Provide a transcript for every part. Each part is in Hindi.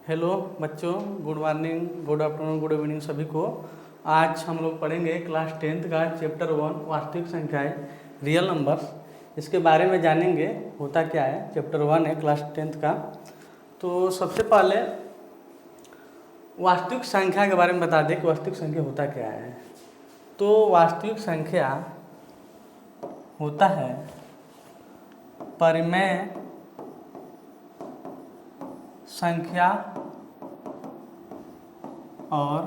हेलो बच्चों, good morning, good afternoon, good evening सभी को। आज हम लोग पढ़ेंगे क्लास 10th का चैप्टर 1 वास्तविक संख्याएं रियल नंबर्स। इसके बारे में जानेंगे होता क्या है। चैप्टर 1 है क्लास 10th का। तो सबसे पहले वास्तविक संख्या के बारे में बता दें कि वास्तविक संख्या होता क्या है। तो वास्तविक संख्या होता है परिमेय संख्या और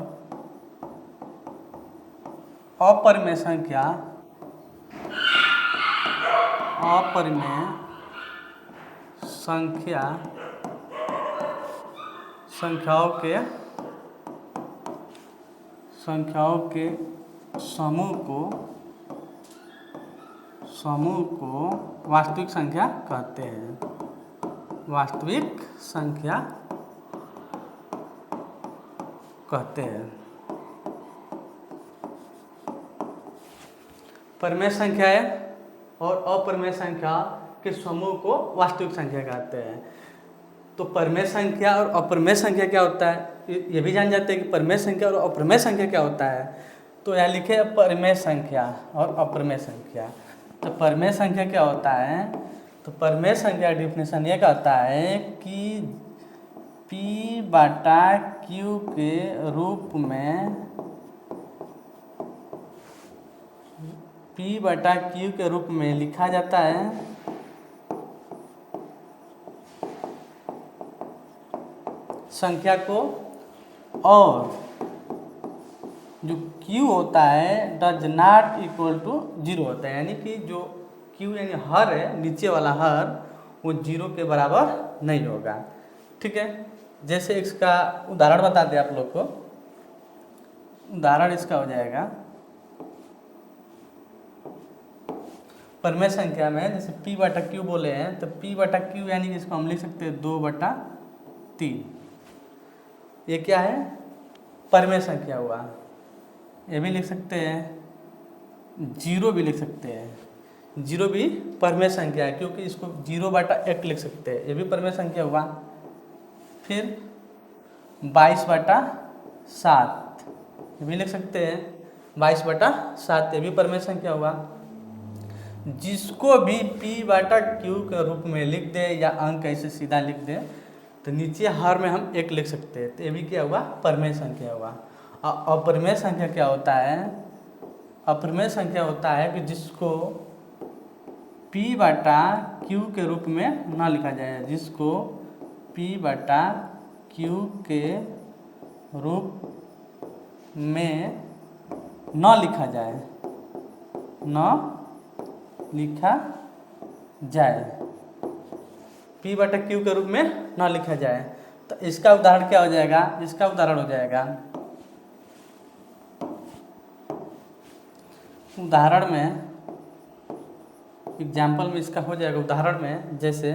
अपरिमेय संख्या, अपरिमेय संख्या संख्याओं के समूह को वास्तविक संख्या कहते हैं। वास्तविक संख्या कहते हैं। परिमेय संख्याएं और अपरिमेय संख्या के समूह को वास्तविक संख्या कहते हैं। तो परिमेय संख्या और अपरिमेय संख्या क्या होता है, ये भी जान जाते हैं कि परिमेय संख्या और अपरिमेय संख्या क्या होता है। तो यहाँ लिखे है परिमेय संख्या और अपरिमेय संख्या। तो परिमेय संख्या क्या होता है, तो परिमेय संख्या डिफिनेशन ये कहता है कि P/Q के रूप में P/Q के रूप में लिखा जाता है संख्या को, और जो Q होता है डज नॉट इक्वल टू 0 होता है। यानी कि जो Q यानी हर है, नीचे वाला हर, वो 0 के बराबर नहीं होगा। ठीक है, जैसे इसका उदाहरण बता दें आप लोग को। उदाहरण इसका हो जाएगा परिमेय संख्या में, जैसे P/Q बोले हैं तो P/Q यानी कि इसको हम लिख सकते हैं 2/3। ये क्या है, परिमेय संख्या हुआ। ये भी लिख सकते हैं, 0 भी लिख सकते हैं। 0 भी परिमेय संख्या है क्योंकि इसको 0/1 लिख सकते हैं, ये भी परिमेय संख्या हुआ। फिर 22/7 ये भी लिख सकते हैं, 22/7 ये भी परिमेय संख्या हुआ। जिसको भी P/Q के रूप में लिख दे या अंक ऐसे सीधा लिख दे तो नीचे हर में हम 1 लिख सकते हैं, तो ये भी क्या हुआ, परिमेय संख्या हुआ। और अपरिमेय संख्या क्या होता है, अपरिमेय संख्या होता है कि जिसको P/Q के रूप में ना लिखा जाए, जिसको P/Q के रूप में न लिखा जाए, P/Q के रूप में न लिखा जाए। तो इसका उदाहरण क्या हो जाएगा, इसका उदाहरण हो जाएगा, उदाहरण में एग्जाम्पल में इसका हो जाएगा। उदाहरण में जैसे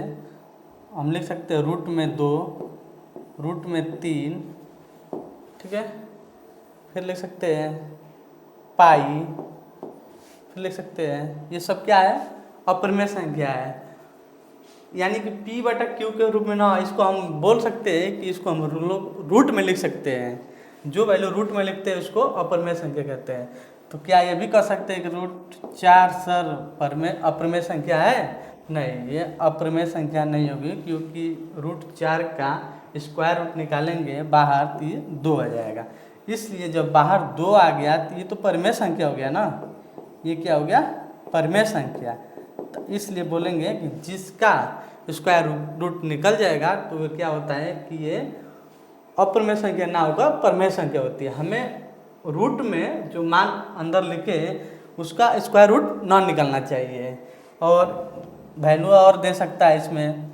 हम लिख सकते हैं √2, √3, ठीक है। फिर लिख सकते हैं पाई, फिर लिख सकते हैं, ये सब क्या है, अपरिमेय संख्या है। यानी कि P/Q के रूप में ना, इसको हम बोल सकते हैं कि इसको हम रूट में लिख सकते हैं। जो वैल्यू रूट में लिखते हैं उसको अपरिमेय संख्या कहते हैं। तो क्या ये भी कह सकते हैं कि √4 सर अपरिमेय संख्या है? नहीं, ये अपरिमेय संख्या नहीं होगी क्योंकि √4 का स्क्वायर रूट निकालेंगे बाहर तो ये 2 आ जाएगा। इसलिए जब बाहर 2 आ गया तो ये तो परिमेय संख्या हो गया ना, ये क्या हो गया, परिमेय संख्या। तो इसलिए बोलेंगे कि जिसका स्क्वायर रूट निकल जाएगा तो वो क्या होता है कि ये अपरिमेय संख्या ना होगा, परिमेय संख्या होती है। हमें रूट में जो मान अंदर लिखे उसका स्क्वायर रूट ना निकलना चाहिए। और वैल्यू और दे सकता है इसमें,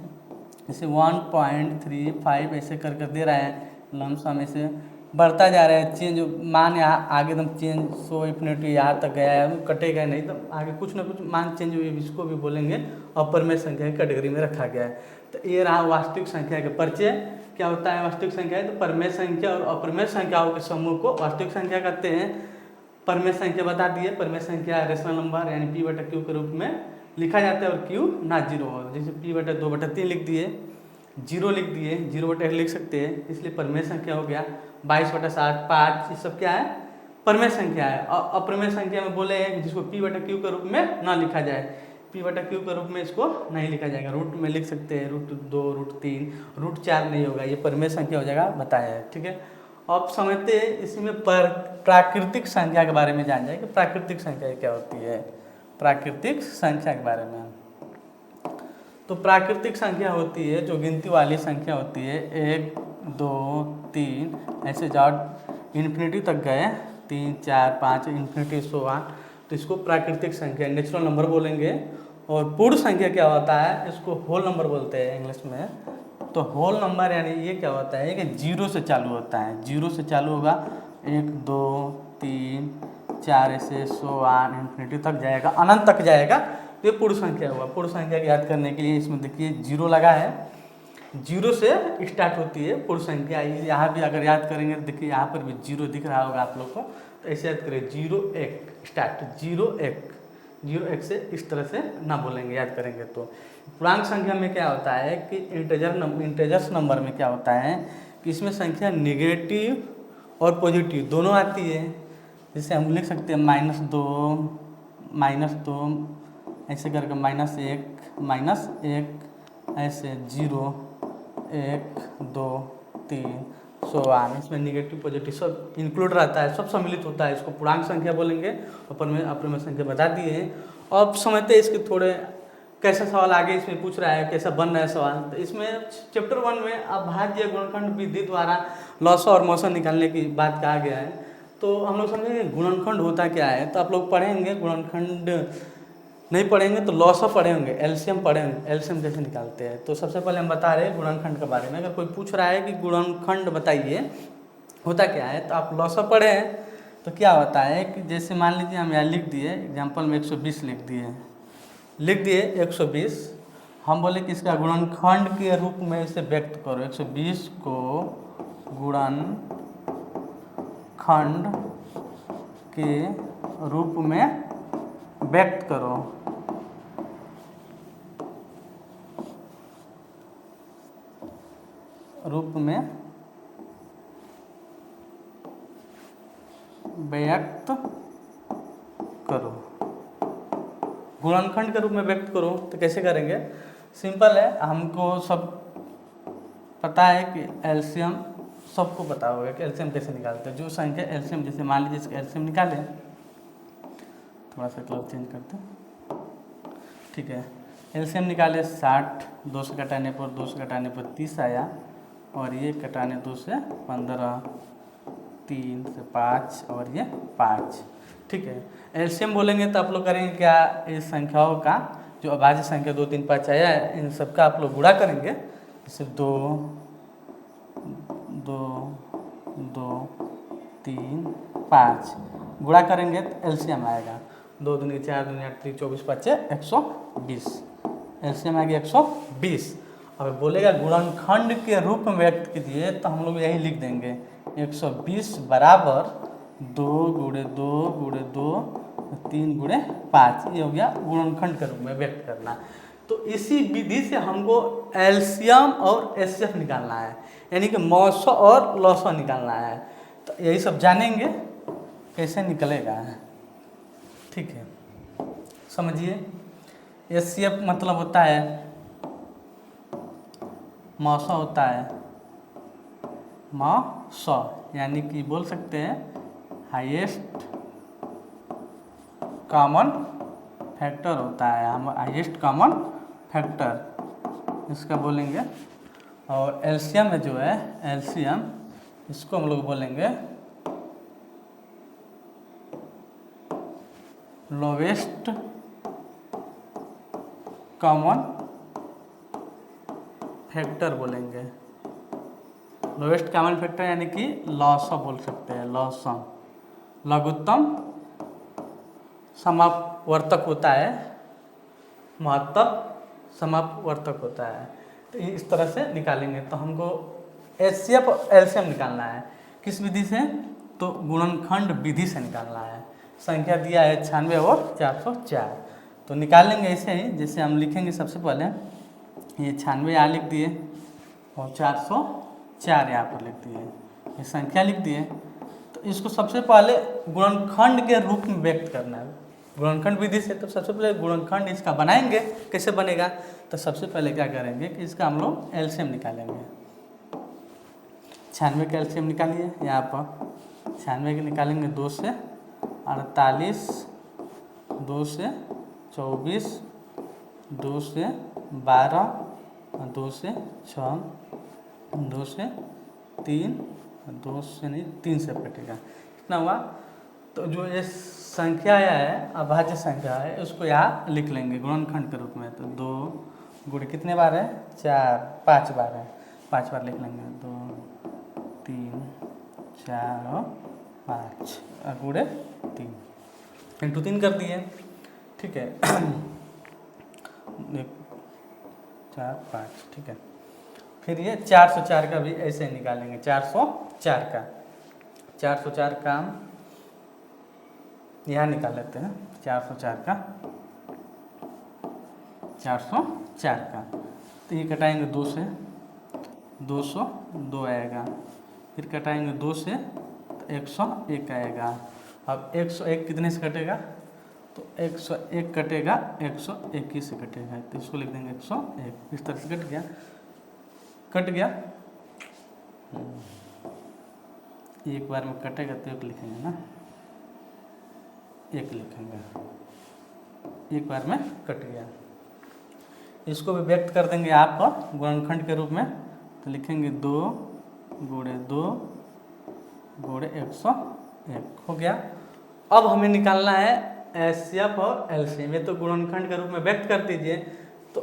जैसे 1.35 ऐसे करके दे रहा है, लमसम ऐसे बढ़ता जा रहा है। चेंज मान यहाँ आगे एकदम चेंज 100 इन्फिनिटी यहाँ तक गया है, कटेगा नहीं, तो आगे कुछ ना कुछ मान चेंज हुई, इसको भी बोलेंगे अपरिमेय संख्या की कैटेगरी में रखा गया है। तो ये रहा वास्तविक संख्या के परिचय। क्या होता है वास्तविक संख्या, तो परिमेय संख्या और अपरिमेय संख्याओं के समूह को वास्तविक संख्या कहते हैं। परिमेय संख्या बता दिए, परिमेय संख्या रेशनल नंबर यानी P/Q के रूप में लिखा जाता है और Q ना 0 हो, जैसे P/2/3 लिख दिए। जीरो लिख दिए, 0/1 लिख सकते हैं, इसलिए परिमेय संख्या हो गया। 22/7, 5, ये सब क्या है? परिमेय संख्या है। और अप्रमेय संख्या में बोले हैं जिसको p/q के रूप में ना लिखा जाए, p/q के रूप में इसको नहीं लिखा जाएगा। रूट में लिख सकते हैं, √2, √3, √4 नहीं होगा, ये परिमेय संख्या हो जाएगा, बताया है। ठीक है, अब समझते हैं इसमें प्राकृतिक संख्या के बारे में जान जाए कि प्राकृतिक संख्या क्या होती है। प्राकृतिक संख्या के बारे में, तो प्राकृतिक संख्या होती है जो गिनती वाली संख्या होती है, 1, 2, 3 ऐसे जाओ इन्फिनिटी तक गए, 3, 4, 5 इन्फिनिटी 100, तो इसको प्राकृतिक संख्या नेचुरल नंबर बोलेंगे। और पूर्ण संख्या क्या होता है? इसको होल नंबर बोलते हैं इंग्लिश में। तो होल नंबर यानी ये क्या होता है कि 0 से चालू होता है, 0 से चालू होगा, 1, 2, 3, 4 ऐसे 100 इन्फिनिटी तक जाएगा, अनंत तक जाएगा, तो ये पूर्ण संख्या हुआ। पूर्ण संख्या को याद करने के लिए इसमें देखिए 0 लगा है, 0 से स्टार्ट होती है पूर्ण संख्या। यहाँ भी अगर याद करेंगे तो देखिए यहाँ पर भी 0 दिख रहा होगा आप लोग को, तो ऐसे याद करें 0, 1 स्टार्ट, 0, 1 से इस तरह से ना बोलेंगे, याद करेंगे तो। पूर्णांक संख्या में क्या होता है कि इंटेजर्स नंबर में क्या होता है कि इसमें संख्या निगेटिव और पॉजिटिव दोनों आती है। जैसे हम लिख सकते हैं -2 ऐसे करके, -1 ऐसे, 0, 1, 2, 3 100 इसमें निगेटिव पॉजिटिव सब इंक्लूड रहता है, सब सम्मिलित होता है, इसको पूर्णांक संख्या बोलेंगे। अप्रमेय संख्या बता दिए हैं। अब समझते हैं इसके थोड़े कैसा सवाल आगे इसमें पूछ रहा है, कैसा बन रहा है सवाल। तो इसमें चैप्टर 1 में अभाज्य गुणनखंड विधि द्वारा लॉसा और मौसा निकालने की बात कहा गया है। तो हम लोग समझेंगे गुणनखंड होता क्या है। तो आप लोग पढ़ेंगे, गुणनखंड नहीं पढ़ेंगे तो लॉसा पढ़े होंगे, एलसीएम पढ़े होंगे, एलसीएम कैसे निकालते हैं। तो सबसे पहले हम बता रहे हैं गुणनखंड के बारे में। अगर कोई पूछ रहा है कि गुणनखंड बताइए होता क्या है, तो आप लॉसा पढ़े हैं तो क्या होता है कि जैसे मान लीजिए हम यहाँ लिख दिए, एग्जाम्पल में 120 लिख दिए 120, हम बोले कि इसका गुणनखंड के रूप में इसे व्यक्त करो। 120 को गुणनखंड के रूप में व्यक्त करो। रूप में व्यक्त करो, गुणनखंड के रूप में व्यक्त करो। तो कैसे करेंगे? सिंपल है, हमको सब पता है कि एलसीएम, सबको पता होगा कि एलसीएम कैसे निकालते हैं। जो संख्या एलसीएम, जैसे मान लीजिए इसका एलसीएम निकाले, थोड़ा सा कलर चेंज करते हैं, ठीक है। एलसीएम निकाले 60, 2 से घटाने पर 2 से घटाने पर 30 आया, और ये घटाने 2 से 15, 3 से 5 और ये 5, ठीक है। एलसीएम बोलेंगे तो आप लोग करेंगे क्या, इस संख्याओं का जो अभाज्य संख्या 2, 3, 5 आया है, इन सबका आप लोग गुणा करेंगे। जैसे 2, 2, 2, 3, 5 गुणा करेंगे तो एलसीएम आएगा 2 दूनी 4 दूनी 8 3 24 5 120, एलसीएम आ गया 120। अब बोलेगा गुणनखंड के रूप में व्यक्त कीजिए, तो हम लोग यही लिख देंगे 120 बराबर 2 × 2 × 2 3 × 5, ये हो गया गुणनखंड के रूप में व्यक्त करना। तो इसी विधि से हमको एलसीएम और एचसीएफ निकालना है, यानी कि मौसा और लॉसा निकालना है। तो यही सब जानेंगे कैसे निकलेगा, ठीक है। समझिए, एचसीएफ मतलब होता है मौसा होता है, मौसा यानी कि बोल सकते हैं हाईएस्ट कॉमन फैक्टर होता है, हम हाईएस्ट कॉमन फैक्टर इसका बोलेंगे। और एलसीएम में जो है, एलसीएम इसको हम लोग बोलेंगे लोवेस्ट कॉमन फैक्टर बोलेंगे। लोवेस्ट कॉमन फैक्टर यानी कि लॉसा बोल सकते हैं, लॉसा लघुत्तम समापवर्तक होता है, महत्तम समापवर्तक होता है। तो इस तरह से निकालेंगे। तो हमको एचसीएफ और एलसीएम निकालना है, किस विधि से? तो गुणनखंड विधि से निकालना है। संख्या दिया है 96 और 404, तो निकालेंगे ऐसे ही। जैसे हम लिखेंगे, सबसे पहले ये 96 यहाँ लिख दिए, और 404 यहाँ पर लिख दिए, ये संख्या लिख दिए। तो इसको सबसे पहले गुणनखंड के रूप में व्यक्त करना है, गुणनखंड विधि से। तो सबसे पहले गुणनखंड इसका बनाएंगे, कैसे बनेगा, तो सबसे पहले क्या करेंगे कि इसका हम लोग एलसीएम निकालेंगे। 96 का एलसीएम निकालिए, यहाँ पर 96 के निकालेंगे 2 से 48, 2 से 24, 2 से 12, 2 से 6, 2 से 3, 2 से नहीं 3 से कटेगा, कितना हुआ। तो जो ये संख्या है, अभाज्य संख्या है, उसको यहाँ लिख लेंगे गुणनखंड के रूप में। तो 2 गुणे कितने बार है, 4, 5 बार है, 5 बार लिख लेंगे। 2, 3, 4 और 5 गुणे 3, इंटू 3 कर दिए, ठीक है। 4, 5, ठीक है। फिर ये 404 का भी ऐसे ही निकालेंगे, 404 का 404 का हम यहाँ निकाल लेते हैं। 404 का 404 का तो ये कटाएंगे 2 से, 202 आएगा। फिर कटाएंगे 2 से तो 101 आएगा। अब 101 कितने से कटेगा, तो 101 कटेगा 121 से कटेगा, तो इसको लिख देंगे 101। इस तरह से कट गया, कट गया। एक बार में कटेगा तो 1 लिखेंगे ना, 1 लिखेंगे, एक बार में कट गया। इसको भी व्यक्त कर देंगे आप गुणनखंड के रूप में। तो लिखेंगे 2 गुणे 2 गुणे 101 हो गया। अब हमें निकालना है एचसीएफ और एलसीएम। ये तो गुणनखंड के रूप में व्यक्त कर दीजिए। तो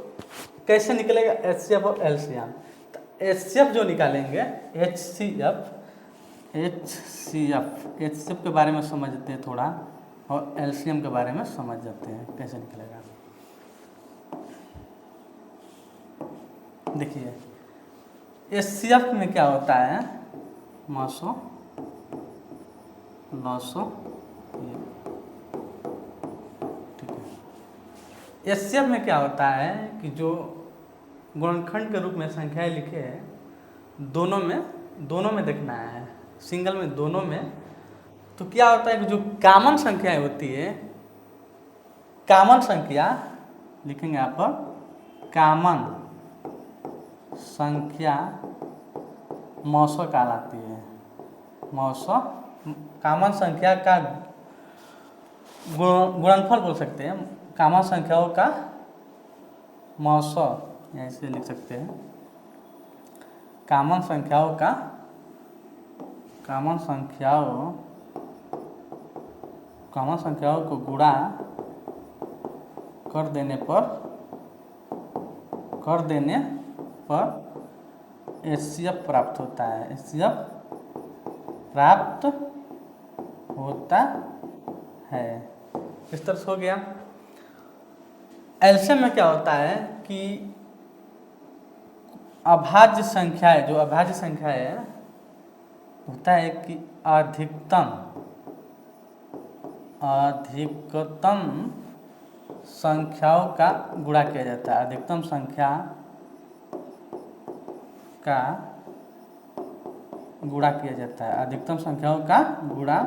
कैसे निकलेगा एचसीएफ और एलसीएम, तो एचसीएफ जो निकालेंगे, एचसीएफ के बारे में समझते हैं थोड़ा, और एलसीएम के बारे में समझ जाते हैं कैसे निकलेगा। देखिए एचसीएफ में क्या होता है, 900, 900, ठीक है। एचसीएफ में क्या होता है कि जो गुणनखंड के रूप में संख्याएं लिखे हैं, दोनों में देखना है, सिंगल में, दोनों में। तो क्या होता है कि जो कॉमन संख्याएं होती है, कॉमन संख्या लिखेंगे आप, कॉमन संख्या 900 कहलाती है। 900 कॉमन संख्या का गुणनफल बोल सकते हैं, कॉमन संख्याओं का 900 ऐसे लिख सकते हैं। कॉमन संख्याओं को गुणा कर देने पर एचसीएफ प्राप्त होता है। एचसीएफ प्राप्त होता है, इस तरह से हो गया। एलसीएम में क्या होता है कि अभाज्य संख्याएं, जो अभाज्य संख्याएं होता है कि अधिकतम संख्याओं का गुणा किया जाता है। अधिकतम संख्या का गुणा किया जाता है, अधिकतम संख्याओं का गुणा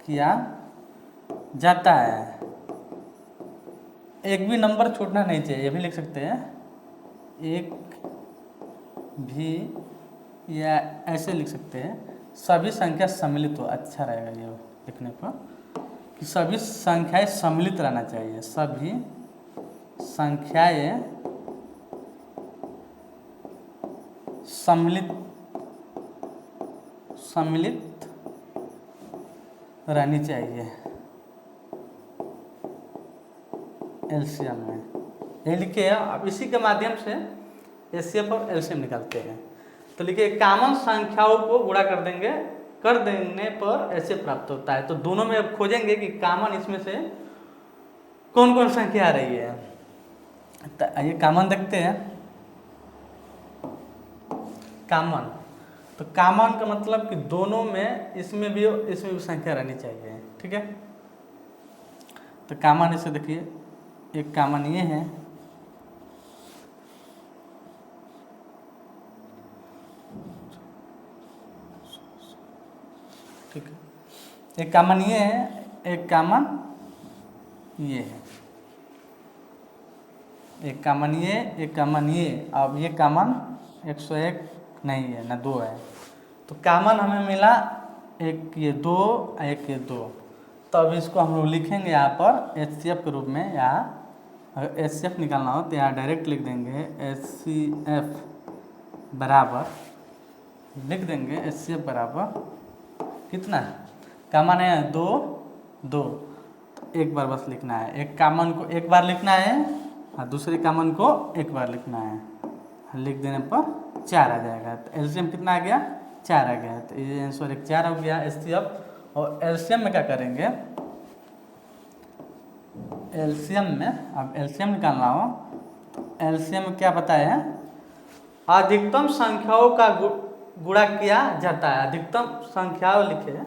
किया जाता है। एक भी नंबर छूटना नहीं चाहिए, ये भी लिख सकते हैं, एक भी, या ऐसे लिख सकते हैं, सभी संख्या सम्मिलित हो, अच्छा रहेगा ये लिखने पर, कि सभी संख्याएं सम्मिलित रहना चाहिए। सभी संख्याएं सम्मिलित रहनी चाहिए एलसीएम में, ये लिखे। अब इसी के माध्यम से एचसीएफ और एलसीएम निकालते हैं। तो लिखिए कॉमन संख्याओं को गुणा कर देने पर एचसीएफ प्राप्त होता है। तो दोनों में अब खोजेंगे कि कॉमन इसमें से कौन कौन संख्या आ रही है। तो आइए कॉमन देखते हैं। कॉमन, तो कॉमन का मतलब कि दोनों में, इसमें भी संख्या रहनी चाहिए, ठीक है। तो कॉमन इसे देखिए, एक कॉमन ये है, ठीक है, एक कॉमन ये है, एक कॉमन ये है, एक कॉमन ये, एक कॉमन ये। अब ये कॉमन 101 नहीं है ना, 2 है, तो कॉमन हमें मिला एक ये 2, एक ये 2। तो अब इसको हम लोग लिखेंगे यहाँ पर HCF के रूप में। यहाँ अगर HCF निकालना हो तो यहाँ डायरेक्ट लिख देंगे HCF बराबर, लिख देंगे HCF बराबर कितना है, कॉमन है 2 2, तो एक बार बस लिखना है, एक कॉमन को एक बार लिखना है और दूसरे कॉमन को एक बार लिखना है। लिख देने पर 4 आ जाएगा। तो एलसीएम कितना आ गया, 4 आ गया। तो ये आंसर 4 हो गया HCF। और एलसीएम में क्या करेंगे, एलसीएम में अब एलसीएम निकालना हो तो एलसीएम में क्या बताया है, अधिकतम संख्याओं का गुणा किया जाता है। अधिकतम संख्याओं लिखे,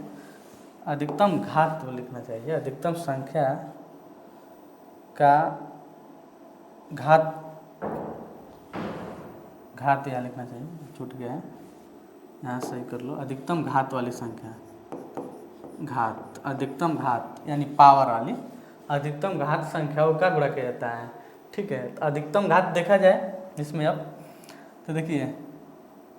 अधिकतम घात तो लिखना चाहिए, अधिकतम संख्या का घात, घात यहाँ लिखना चाहिए, छूट गया है, यहाँ सही कर लो। अधिकतम घात वाली संख्या, घात, अधिकतम घात यानी पावर वाली अधिकतम घात संख्याओं का गुणा किया जाता है। ठीक है, तो अधिकतम घात देखा जाए इसमें अब, तो देखिए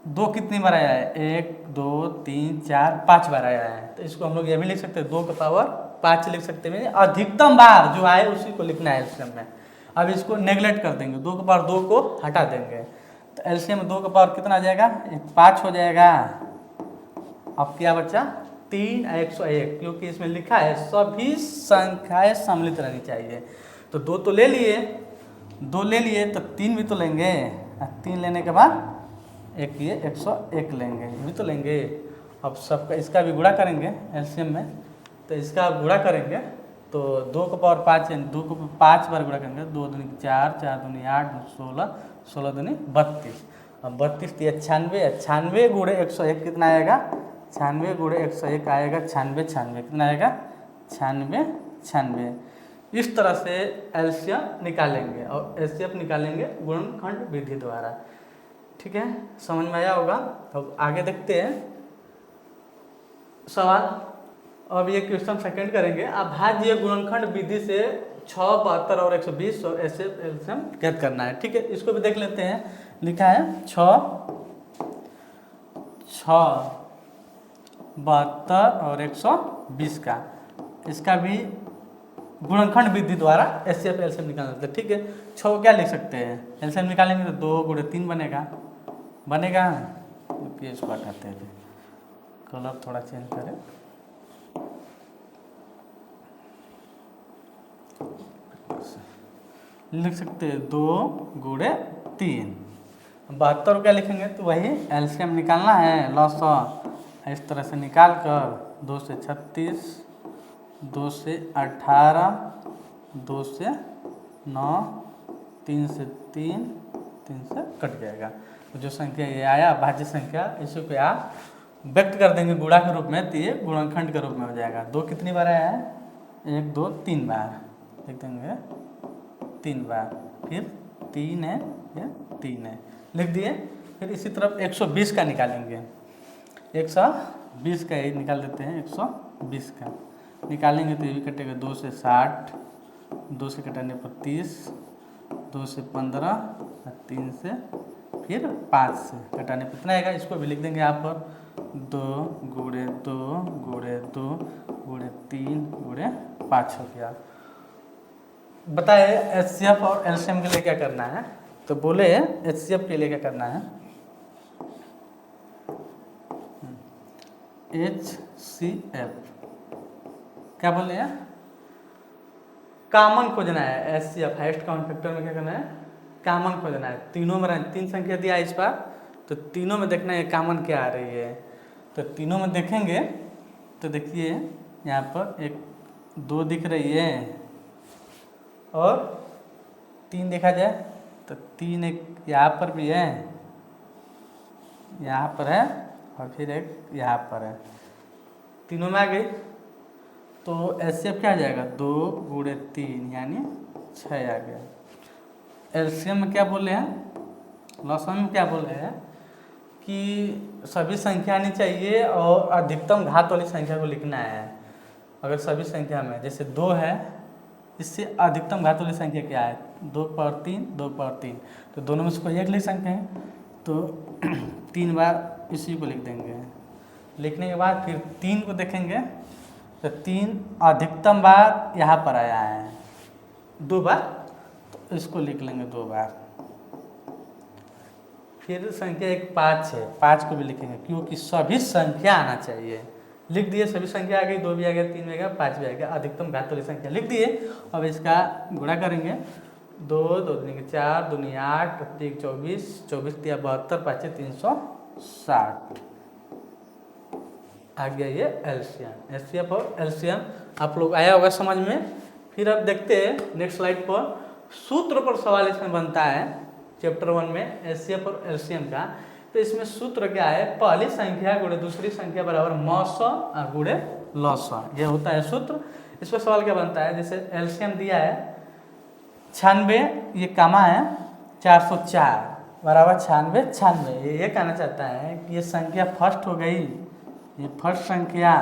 2 कितनी बार आया है, 1 2 3 4 5 बार आया है। तो इसको हम लोग ये भी लिख सकते हैं, 2 का पावर 5 लिख सकते हैं। अधिकतम बार जो आए उसी को लिखना है एलसीएम में। अब इसको नेगलेक्ट कर देंगे, 2 का पावर 2 को हटा देंगे, तो एलसीएम में 2 का पावर कितना आ जाएगा, 5 हो जाएगा। अब क्या बचा, 3 101, क्योंकि इसमें लिखा है सभी संख्याएं सम्मिलित रहनी चाहिए। तो 2 तो ले लिए, 2 ले लिए तो 3 भी तो लेंगे, 3 लेने के बाद एक ये 101 लेंगे, ये भी तो लेंगे। अब सबका इसका भी गुणा करेंगे एलसीएम में, तो इसका गुणा करेंगे तो 2 का पावर 5 है, 2 को 5 बार गुणा करेंगे, 2 दूनी 4, 4 दूनी 8, 16, 16 दूनी 32। अब 32 तो 96, 96 गुणे 101 कितना आएगा, 96 गुणे 101 आएगा 96, 96 कितना आएगा 96, 96। इस तरह से एलसीएम निकालेंगे और एचसीएफ निकालेंगे गुणनखंड विधि द्वारा। ठीक है, समझ में आया होगा। अब आगे देखते हैं सवाल। अब ये क्वेश्चन सेकंड करेंगे, अभाज्य गुणनखंड विधि से 6, 72 और 120 और ऐसे एलसीएम ज्ञात करना है। ठीक है, इसको भी देख लेते हैं। लिखा है 6, 72 और 120 का, इसका भी गुणनखंड विधि द्वारा एचसीएफ एलसीएम निकालना है। ठीक है, 6 को क्या लिख सकते हैं, एलसीएम निकालेंगे तो 2 गुणे 3 बनेगा, बनेगा। तो इसको हटाते हैं, कलर थोड़ा चेंज करें, लिख सकते हैं 2 गुणे 3। 72 क्या लिखेंगे, तो वही एलसीएम निकालना है, लॉसअ इस तरह से निकाल कर 2 से 36, 2 से 18, 2 से 9, 3 से 3, 3 से कट जाएगा। तो जो संख्या ये आया भाज्य संख्या, इसी को आप व्यक्त कर देंगे गुणा के रूप में, तो ये गुणनखंड के रूप में हो जाएगा। 2 कितनी बार आया है, 1 2 3 बार लिख देंगे, 3 बार, फिर 3 है, ये 3 है, लिख दिए। फिर इसी तरफ 120 का निकालेंगे, 120 का ये निकाल देते हैं। 120 का निकालेंगे तो ये भी कटेगा, 2 से 60, 2 से कटाने पर 30, 2 से 15, 3 से, फिर 5 से कटाने पर कितना आएगा, इसको भी लिख देंगे यहाँ पर 2 गुणे 2 गुणे 2 गुणे 3 गुणे 5 हो गया। बताए एचसीएफ और एलसीएम के लिए क्या करना है, तो बोले एचसीएफ के लिए क्या करना है, HCF क्या बोले हैं, कॉमन खोजना है। HCF हाईएस्ट कॉमन फैक्टर में क्या करना है, कॉमन खोजना है। तीनों में 3 संख्या दिया है इस बार, तो तीनों में देखना है कॉमन क्या आ रही है। तो तीनों में देखेंगे तो देखिए यहाँ पर 1 2 दिख रही है और 3 देखा जाए तो 3 एक यहाँ पर भी है, यहाँ पर है और फिर एक यहाँ पर है, तीनों में आ गई। तो एचसीएफ क्या आ जाएगा, 2 गुणे 3 यानी 6 आ गया। एलसीएम में क्या बोले हैं, लॉसम में क्या बोले हैं, कि सभी संख्या आनी चाहिए और अधिकतम घात वाली संख्या को लिखना है। अगर सभी संख्या में जैसे 2 है, इससे अधिकतम घात वाली संख्या क्या है? 2 पावर 3, 2 पावर 3, तो दोनों में से कोई एक लिख सकते हैं, तो 3 बार इसी को लिख देंगे। लिखने के बाद फिर 3 को देखेंगे तो 3 अधिकतम बार यहाँ पर आया है 2 बार, तो इसको लिख लेंगे 2 बार। फिर संख्या एक 5 है, 5 को भी लिखेंगे क्योंकि सभी संख्या आना चाहिए। लिख दिए, सभी संख्या आ गई, 2 भी आ गया, 3 भी आ गया, 5 भी आ गया, अधिकतम घात वाली संख्या लिख दिए। अब इसका गुणा करेंगे, 2 2 दूनी 4, 2 8, 8 24, 24 3 72, 5 360 आ गया ये एलसीएम। एचसीएफ और एलसीएम आप लोग आया होगा समझ में। फिर अब देखते हैं नेक्स्ट स्लाइड पर, सूत्र पर सवाल इसमें बनता है चैप्टर 1 में एचसीएफ और एलसीएम का। तो इसमें सूत्र क्या है? पहली संख्या गुणे दूसरी संख्या बराबर मौसौ गुणे लौसौ, यह होता है सूत्र। इस पर सवाल क्या बनता है? जैसे एलसीएम दिया है 96, ये कामा है 404 बराबर 96 96। ये कहना चाहता है कि ये संख्या फर्स्ट हो गई, ये फर्स्ट संख्या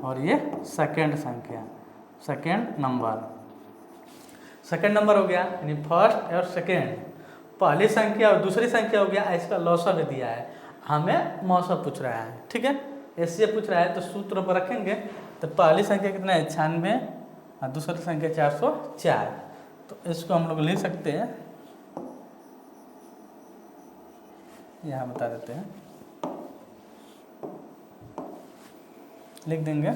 और ये सेकेंड संख्या, सेकेंड नंबर हो गया, यानी फर्स्ट और सेकेंड। पहली संख्या और दूसरी संख्या हो गया, इसका लौसा भी दिया है, हमें मौसा पूछ रहा है, ठीक है, ऐसे पूछ रहा है। तो सूत्र पर रखेंगे तो पहली संख्या कितना है 96 और दूसरी संख्या 404, तो इसको हम लोग लिख सकते हैं, यहाँ बता देते हैं, लिख देंगे।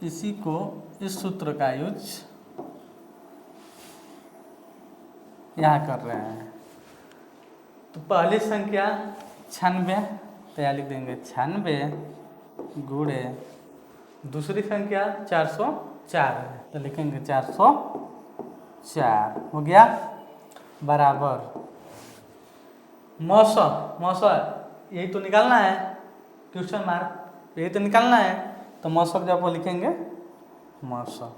इसी को, इस सूत्र का यूज यहाँ कर रहे हैं। तो पहली संख्या 96, तो यहाँ लिख देंगे 96 गुणे दूसरी संख्या 404 है, तो लिखेंगे 404 हो गया बराबर मौसौ। मौसौ यही तो निकालना है, क्वेश्चन मार्क यही तो निकालना है, तो मौसौ जब वो लिखेंगे मौसौ।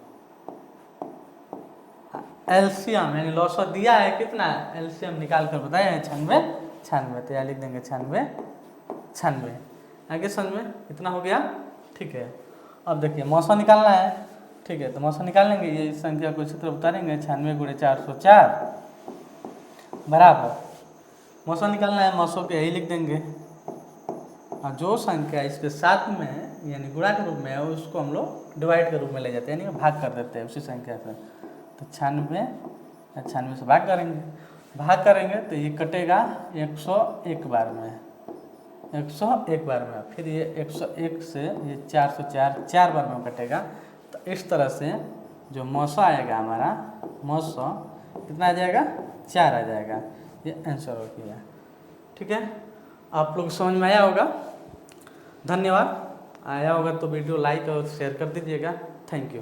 एलसीएम यानी लौसौ दिया है कितना, एलसीएम निकाल कर बताया है 96 96, तो यहाँ लिख देंगे 96 96। आगे समझ में इतना हो गया, ठीक है। अब देखिए मौसौ निकालना है, ठीक है, तो मौसौ निकाल लेंगे, ये संख्या को इसी तरह उतारेंगे 96 गुणे 404 बराबर मौसौ निकालना है, मौसौ के यही लिख देंगे, और जो संख्या इसके साथ में यानी गुणा के रूप में है उसको हम लोग डिवाइड के रूप में ले जाते हैं, यानी भाग कर देते हैं उसी संख्या से। तो 96 से भाग करेंगे तो ये कटेगा 101 बार में, 101 बार में, फिर ये 101 से ये 404 4 बार में कटेगा। तो इस तरह से जो मौसौ आएगा हमारा, मौसौ कितना आ जाएगा 4 आ जाएगा, ये आंसर हो गया, ठीक है। आप लोग समझ में आया होगा, धन्यवाद। आया होगा तो वीडियो लाइक और शेयर कर दीजिएगा, थैंक यू।